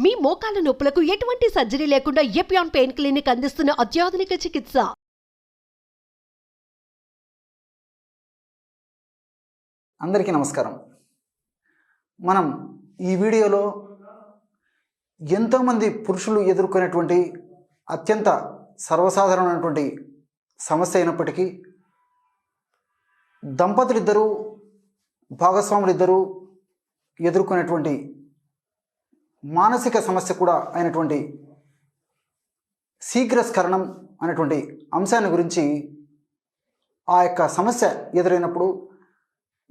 మీ మోకాల నొప్పులకు ఎటువంటి సర్జరీ లేకుండా ఎపియాన్ పెయిన్ క్లినిక్ అందిస్తున్న అత్యాధునిక చికిత్స. అందరికీ నమస్కారం. మనం ఈ వీడియోలో ఎంతోమంది పురుషులు ఎదుర్కొనేటువంటి అత్యంత సర్వసాధారణమైనటువంటి సమస్య అయినప్పటికీ దంపతులిద్దరూ భాగస్వాములిద్దరూ ఎదుర్కొనేటువంటి మానసిక సమస్య కూడా అయినటువంటి శీఘ్రస్ఖలనం అనేటువంటి అంశాన్ని గురించి, ఆ యొక్క సమస్య ఎదురైనప్పుడు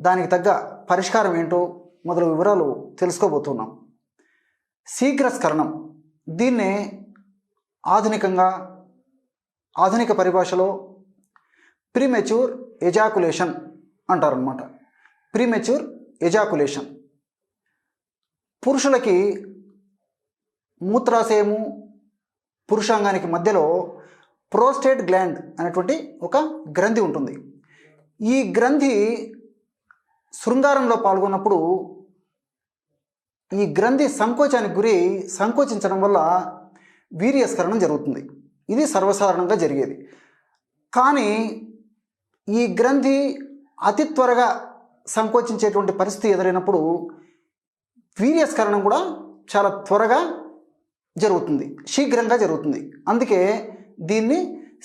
దానికి తగ్గ పరిష్కారం ఏంటో మొదలు వివరాలు తెలుసుకోబోతున్నాం. శీఘ్రస్ఖలనం, దీన్నే ఆధునిక పరిభాషలో ప్రీమెచ్యూర్ ఎజాకులేషన్ అంటారనమాట. ప్రీమెచ్యూర్ ఎజాకులేషన్ పురుషులకి మూత్రాశయము పురుషాంగానికి మధ్యలో ప్రోస్టేట్ గ్లాండ్ అనేటువంటి ఒక గ్రంథి ఉంటుంది. ఈ గ్రంథి శృంగారంలో పాల్గొన్నప్పుడు ఈ గ్రంథి సంకోచానికి సంకోచించడం వల్ల వీర్యస్ఖలనం జరుగుతుంది. ఇది సర్వసాధారణంగా జరిగేది. కానీ ఈ గ్రంథి అతి త్వరగా సంకోచించేటువంటి పరిస్థితి ఎదురైనప్పుడు వీర్యస్ఖలనం కూడా చాలా త్వరగా జరుగుతుంది, శీఘ్రంగా జరుగుతుంది. అందుకే దీన్ని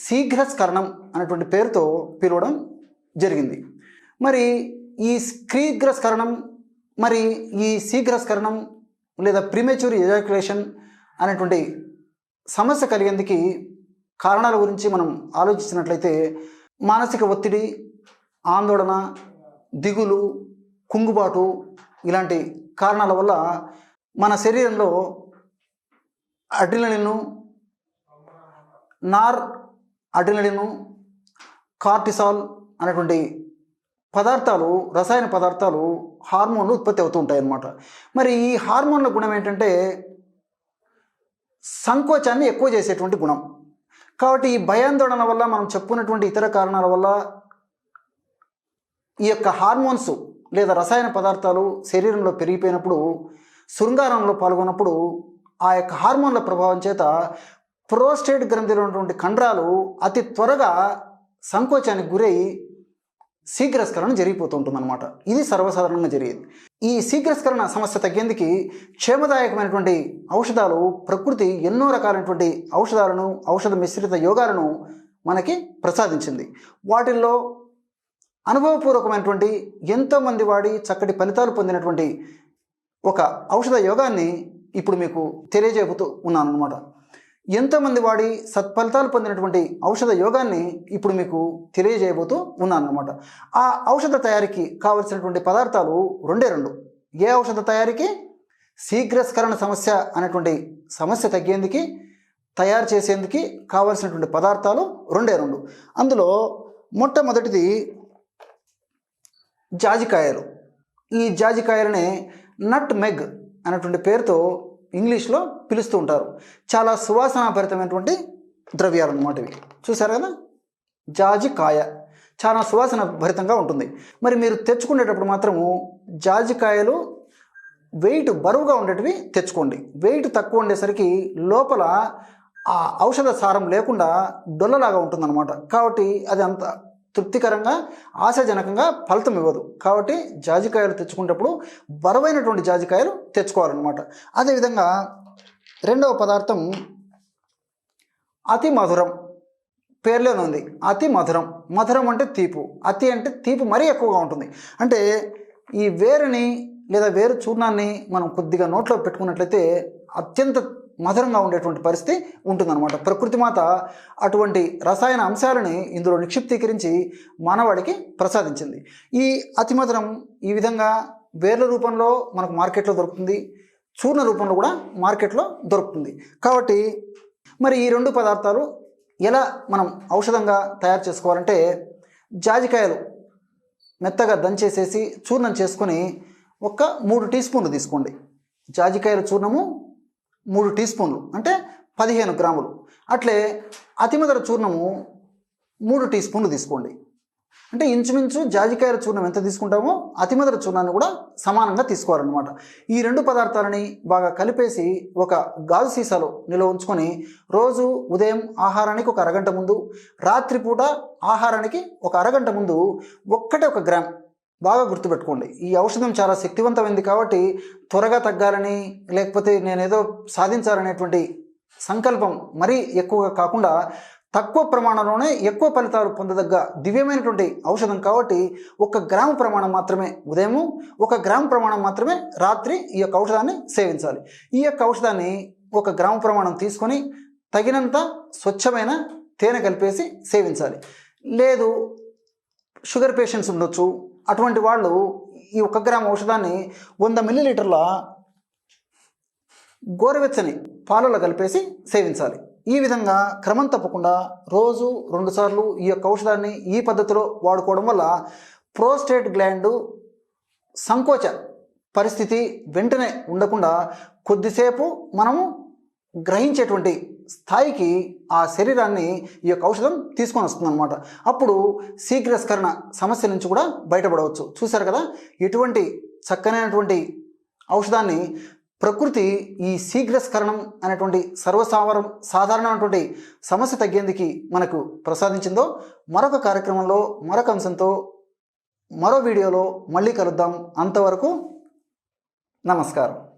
శీఘ్రస్ఖలనం అనేటువంటి పేరుతో పిలవడం జరిగింది. మరి ఈ శీఘ్రస్ఖలనం లేదా ప్రీమెచ్యూర్ ఎజాక్యులేషన్ అనేటువంటి సమస్య కలిగేందుకు కారణాల గురించి మనం ఆలోచించినట్లయితే మానసిక ఒత్తిడి, ఆందోళన, దిగులు, కుంగుబాటు ఇలాంటి కారణాల వల్ల మన శరీరంలో అడ్రినలిన్, నార్ అడ్రినలిన్, కార్టిసాల్ అనేటువంటి పదార్థాలు, రసాయన పదార్థాలు, హార్మోన్లు ఉత్పత్తి అవుతూ ఉంటాయి అన్నమాట. మరి ఈ హార్మోన్ల గుణం ఏంటంటే సంకోచాన్ని ఎక్కువ చేసేటువంటి గుణం. కాబట్టి ఈ భయాందోళన వల్ల, మనం చెప్పుకున్నటువంటి ఇతర కారణాల వల్ల ఈ యొక్క హార్మోన్స్ లేదా రసాయన పదార్థాలు శరీరంలో పెరిగిపోయినప్పుడు, శృంగారంలో పాల్గొన్నప్పుడు ఆ యొక్క హార్మోన్ల ప్రభావం చేత ప్రోస్టేట్ గ్రంథిలో ఉన్నటువంటి కండరాలు అతి త్వరగా సంకోచానికి గురై శీఘ్రస్ఖలనం జరిగిపోతుంటుందన్నమాట. ఇది సర్వసాధారణంగా జరిగేది. ఈ శీఘ్రస్ఖలన సమస్య తగ్గేందుకు క్షేమదాయకమైనటువంటి ఔషధాలు ప్రకృతి ఎన్నో రకాలైనటువంటి ఔషధాలను, ఔషధ మిశ్రిత యోగాలను మనకి ప్రసాదించింది. వాటిల్లో అనుభవపూర్వకమైనటువంటి, ఎంతోమంది వాడి చక్కటి ఫలితాలు పొందినటువంటి ఒక ఔషధ యోగాన్ని ఇప్పుడు మీకు తెలియజేయబోతూ ఉన్నాను అనమాట. ఎంతోమంది వాడి సత్ఫలితాలు పొందినటువంటి ఔషధ యోగాన్ని ఇప్పుడు మీకు తెలియజేయబోతూ ఉన్నాను అనమాట. ఆ ఔషధ తయారీకి కావలసినటువంటి పదార్థాలు రెండే రెండు. ఏ ఔషధ తయారీకి? శీఘ్రస్ఖలన సమస్య అనేటువంటి సమస్య తగ్గేందుకు, తయారు చేసేందుకు కావలసినటువంటి పదార్థాలు రెండే రెండు. అందులో మొట్టమొదటిది జాజికాయలు. ఈ జాజికాయలనే నట్ మెగ్ అనేటువంటి పేరుతో ఇంగ్లీష్లో పిలుస్తూ ఉంటారు. చాలా సువాసనాభరితమైనటువంటి ద్రవ్యాలు అన్నమాట ఇవి. చూసారు కదా, జాజికాయ చాలా సువాసన భరితంగా ఉంటుంది. మరి మీరు తెచ్చుకునేటప్పుడు మాత్రము జాజికాయలు వెయిట్ బరువుగా ఉండేటివి తెచ్చుకోండి. వెయిట్ తక్కువ ఉండేసరికి లోపల ఆ ఔషధ సారం లేకుండా డొల్లలాగా ఉంటుందన్నమాట. కాబట్టి అది అంత తృప్తికరంగా, ఆశాజనకంగా ఫలితం ఇవ్వదు. కాబట్టి జాజికాయలు తెచ్చుకునేటప్పుడు బరువైనటువంటి జాజికాయలు తెచ్చుకోవాలన్నమాట. అదేవిధంగా రెండవ పదార్థం అతి మధురం. పేర్లోనే ఉంది, అతి మధురం. మధురం అంటే తీపు, అతి అంటే తీపు మరీ ఎక్కువగా ఉంటుంది. అంటే ఈ వేరుని లేదా వేరు చూర్ణాన్ని మనం కొద్దిగా నోట్లో పెట్టుకున్నట్లయితే అత్యంత మధురంగా ఉండేటువంటి పరిస్థితి ఉంటుందన్నమాట. ప్రకృతి మాత అటువంటి రసాయన అంశాలని ఇందులో నిక్షిప్తీకరించి మానవాడికి ప్రసాదించింది. ఈ అతి మధురం ఈ విధంగా వేర్ల రూపంలో మనకు మార్కెట్లో దొరుకుతుంది, చూర్ణ రూపంలో కూడా మార్కెట్లో దొరుకుతుంది. కాబట్టి మరి ఈ రెండు పదార్థాలు ఎలా మనం ఔషధంగా తయారు చేసుకోవాలంటే, జాజికాయలు మెత్తగా దంచేసేసి చూర్ణం చేసుకొని ఒక 3 టీ స్పూన్లు తీసుకోండి. జాజికాయల చూర్ణము 3 టీ స్పూన్లు అంటే 15 గ్రాములు. అట్లే అతిమధుర చూర్ణము 3 టీ స్పూన్లు తీసుకోండి. అంటే ఇంచుమించు జాజికాయల చూర్ణం ఎంత తీసుకుంటామో అతిమధుర చూర్ణాన్ని కూడా సమానంగా తీసుకోవాలన్నమాట. ఈ రెండు పదార్థాలని బాగా కలిపేసి ఒక గాజు సీసాలో నిల్వ ఉంచుకొని రోజు ఉదయం ఆహారానికి ఒక అరగంట ముందు, రాత్రిపూట ఆహారానికి ఒక అరగంట ముందు ఒక గ్రామ్, బాగా గుర్తుపెట్టుకోండి. ఈ ఔషధం చాలా శక్తివంతమైంది కాబట్టి త్వరగా తగ్గాలని లేకపోతే నేనేదో సాధించాలనేటువంటి సంకల్పం మరీ ఎక్కువగా కాకుండా తక్కువ ప్రమాణంలోనే ఎక్కువ ఫలితాలు పొందదగ్గ దివ్యమైనటువంటి ఔషధం కాబట్టి 1 గ్రాము ప్రమాణం మాత్రమే ఉదయము, 1 గ్రాము ప్రమాణం మాత్రమే రాత్రి ఈ యొక్క ఔషధాన్ని సేవించాలి. ఈ యొక్క ఔషధాన్ని 1 గ్రాము ప్రమాణం తీసుకొని తగినంత స్వచ్ఛమైన తేనె కలిపేసి సేవించాలి. లేదు షుగర్ పేషెంట్స్ ఉండొచ్చు, అటువంటి వాళ్ళు ఈ 1 గ్రాము ఔషధాన్ని 100 మిల్లీలీటర్ల గోరువెచ్చని పాలలో కలిపేసి సేవించాలి. ఈ విధంగా క్రమం తప్పకుండా రోజు 2 సార్లు ఈ యొక్క ఔషధాన్ని ఈ పద్ధతిలో వాడుకోవడం వల్ల ప్రోస్టేట్ గ్లాండ్ సంకోచ పరిస్థితి వెంటనే ఉండకుండా కొద్దిసేపు మనము గ్రహించేటువంటి స్థాయికి ఆ శరీరాన్ని ఈ యొక్క ఔషధం తీసుకొని వస్తుంది అనమాట. అప్పుడు శీఘ్రస్కరణ సమస్య నుంచి కూడా బయటపడవచ్చు. చూశారు కదా, ఎటువంటి చక్కనైనటువంటి ఔషధాన్ని ప్రకృతి ఈ శీఘ్రస్కరణం అనేటువంటి సాధారణమైనటువంటి సమస్య తగ్గేందుకు మనకు ప్రసాదించిందో. మరొక కార్యక్రమంలో మరొక అంశంతో మరో వీడియోలో మళ్ళీ కలుద్దాం. అంతవరకు నమస్కారం.